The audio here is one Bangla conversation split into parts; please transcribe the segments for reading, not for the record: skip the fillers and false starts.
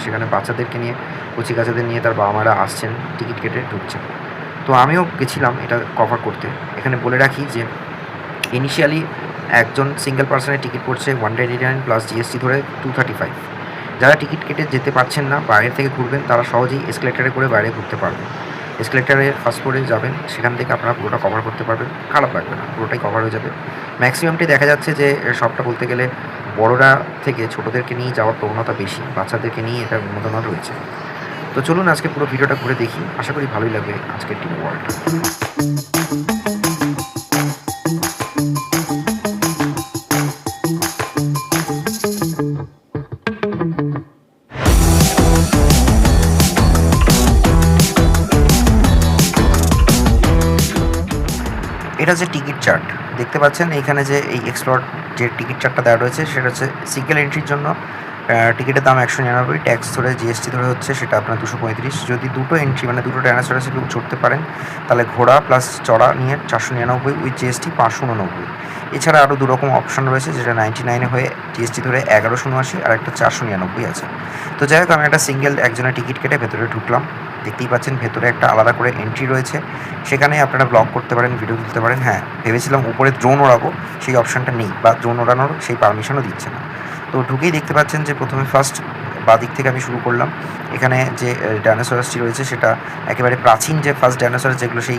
সেখানে বাচ্চাদেরকে নিয়ে, কচি কাচাদের নিয়ে তার বাবা মারা আসছেন, টিকিট কেটে ঢুকছেন। তো আমিও গেছিলাম এটা কভার করতে। এখানে বলে রাখি যে ইনিশিয়ালি একজন সিঙ্গেল পার্সনের টিকিট পড়ছে 189 প্লাস জিএসটি ধরে 235। যারা টিকিট কেটে যেতে পারছেন না, বাইরে থেকে ঘুরবেন, তারা সহজেই এসকেলেটারে করে বাইরে ঘুরতে পারবেন। এসকেলেটারে ফার্স্ট ফ্লোরে যাবেন, সেখান থেকে আপনারা পুরোটা কভার করতে পারবেন, খারাপ লাগবে না, পুরোটাই কভার হয়ে যাবে। ম্যাক্সিমামটি দেখা যাচ্ছে যে সবটা বলতে গেলে বড়রা থেকে ছোটোদেরকে নিয়ে যাওয়ার প্রবণতা বেশি, বাচ্চাদেরকে নিয়ে এটার উন্নতনা রয়েছে। তো চলুন আজকে পুরো ভিডিওটা ঘুরে দেখি, আশা করি ভালোই লাগবে আজকের টিম ওয়ার্ল্ড। এটা হচ্ছে টিকিট চার্ট, দেখতে পাচ্ছেন এইখানে যে এই এক্সপ্লোর যে টিকিট চার্টটা দেওয়া রয়েছে সেটা হচ্ছে সিঙ্গেল এন্ট্রির জন্য টিকিটের দাম 199, ট্যাক্স ধরে জিএসটি ধরে হচ্ছে সেটা আপনার 235। যদি দুটো এন্ট্রি মানে দুটো ডাইনোসরাসে কেউ চড়তে পারেন তাহলে ঘোড়া প্লাস চড়া নিয়ে 499 উইথ জিএসটি 589। এছাড়া আরও দুরকম অপশন রয়েছে, যেটা 99 হয়ে জিএসটি ধরে 1179 আর একটা 499 আছে। তো যাই হোক, আমি একটা সিঙ্গেল একজনের টিকিট কেটে ভেতরে ঢুকলাম। দেখতেই পাচ্ছেন ভেতরে একটা আলাদা করে এন্ট্রি রয়েছে, সেখানে আপনারা ব্লগ করতে পারেন, ভিডিও তুলতে পারেন। হ্যাঁ, ভেবেছিলাম উপরে ড্রোন ওড়াবো, সেই অপশানটা নেই, বা ড্রোন ওড়ানোর সেই পারমিশনও দিচ্ছে না। তো ঢুকেই দেখতে পাচ্ছেন যে প্রথমে ফার্স্ট বাদিক থেকে আমি শুরু করলাম। এখানে যে ডাইনোসরাসটি রয়েছে সেটা একেবারে প্রাচীন, যে ফার্স্ট ডাইনোসরাস যেগুলো সেই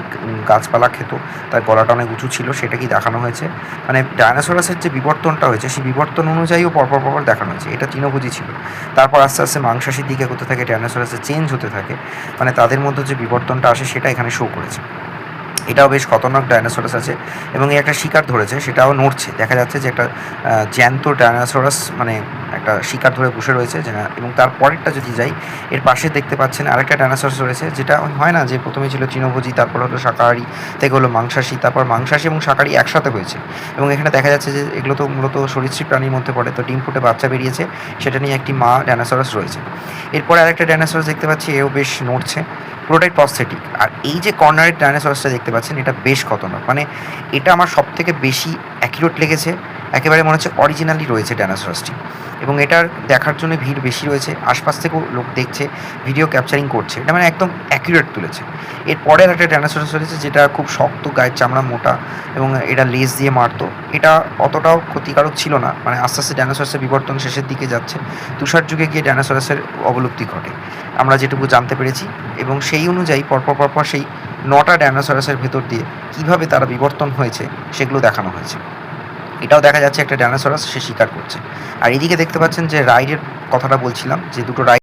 গাছপালা খেত, তার গলাটা অনেক উঁচু ছিল, সেটাকেই দেখানো হয়েছে। মানে ডাইনোসরাসের যে বিবর্তনটা হয়েছে সেই বিবর্তন অনুযায়ীও পরপর দেখানো হয়েছে। এটা তৃণভোজী ছিল, তারপর আস্তে আস্তে মাংসাশীর দিকে হতে থাকে, ডাইনোসরাসের চেঞ্জ হতে থাকে, মানে তাদের মধ্যে যে বিবর্তনটা আসে সেটা এখানে শো করেছে। এটাও বেশ খতরনাক ডাইনোসরাস আছে, এবং এই একটা শিকার ধরেছে, সেটাও নড়ছে, দেখা যাচ্ছে যে একটা জ্যান্ত ডাইনোসরাস, মানে একটা শিকার ধরে বসে রয়েছে। এবং তার পরেরটা যদি যাই, এর পাশে দেখতে পাচ্ছেন আরেকটা ডাইনোসরাস রয়েছে, যেটা হয় না যে প্রথমে ছিল তৃণভোজী, তারপর হলো শাকাহারী, থেকে হলো মাংসাশী, তারপর মাংসাশী এবং শাকাহারী একসাথে হয়েছে। এবং এখানে দেখা যাচ্ছে যে এগুলো তো মূলত সরীসৃপ প্রাণীর মধ্যে পড়ে, তো ডিম ফুটে বাচ্চা বেরিয়েছে, সেটা নিয়ে একটি মা ডাইনোসরাস রয়েছে। এরপরে আরেকটা ডাইনোসরাস দেখতে পাচ্ছি, এও বেশ নড়ছে, পুরোটাই প্রস্থেটিক। আর এই যে কর্নারের ডাইনোসরাসটা দেখতে পাচ্ছেন, এটা বেশ খতরনাক, মানে এটা আমার সব থেকে বেশি অ্যাকিউরেট লেগেছে। একেবারে মনে হচ্ছে অরিজিনালি রয়েছে ডাইনোসরাসটি, এবং এটার দেখার জন্য ভিড় বেশি রয়েছে, আশপাশ থেকেও লোক দেখছে, ভিডিও ক্যাপচারিং করছে, এটা মানে একদম অ্যাকিউরেট তুলেছে। এরপরে একটা ডাইনোসরাস রয়েছে যেটা খুব শক্ত, গায়ের চামড়া মোটা, এবং এটা লেজ দিয়ে মারতো। এটা অতটাও ক্ষতিকারক ছিল না, মানে আস্তে আস্তে ডাইনোসরাসের বিবর্তন শেষের দিকে যাচ্ছে, তুষার যুগে গিয়ে ডাইনোসরাসের অবলুপ্তি ঘটে আমরা যেটুকু জানতে পেরেছি। এবং সেই অনুযায়ী পরপর সেই 9টা ডাইনোসরাসের ভেতর দিয়ে কীভাবে তারা বিবর্তন হয়েছে সেগুলো দেখানো হয়েছে। এটাও দেখা যাচ্ছে একটা ডাইনোসরাস সে শিকার করছে। আর এদিকে দেখতে পাচ্ছেন যে রাইডের কথাটা বলছিলাম, যে দুটো রাইড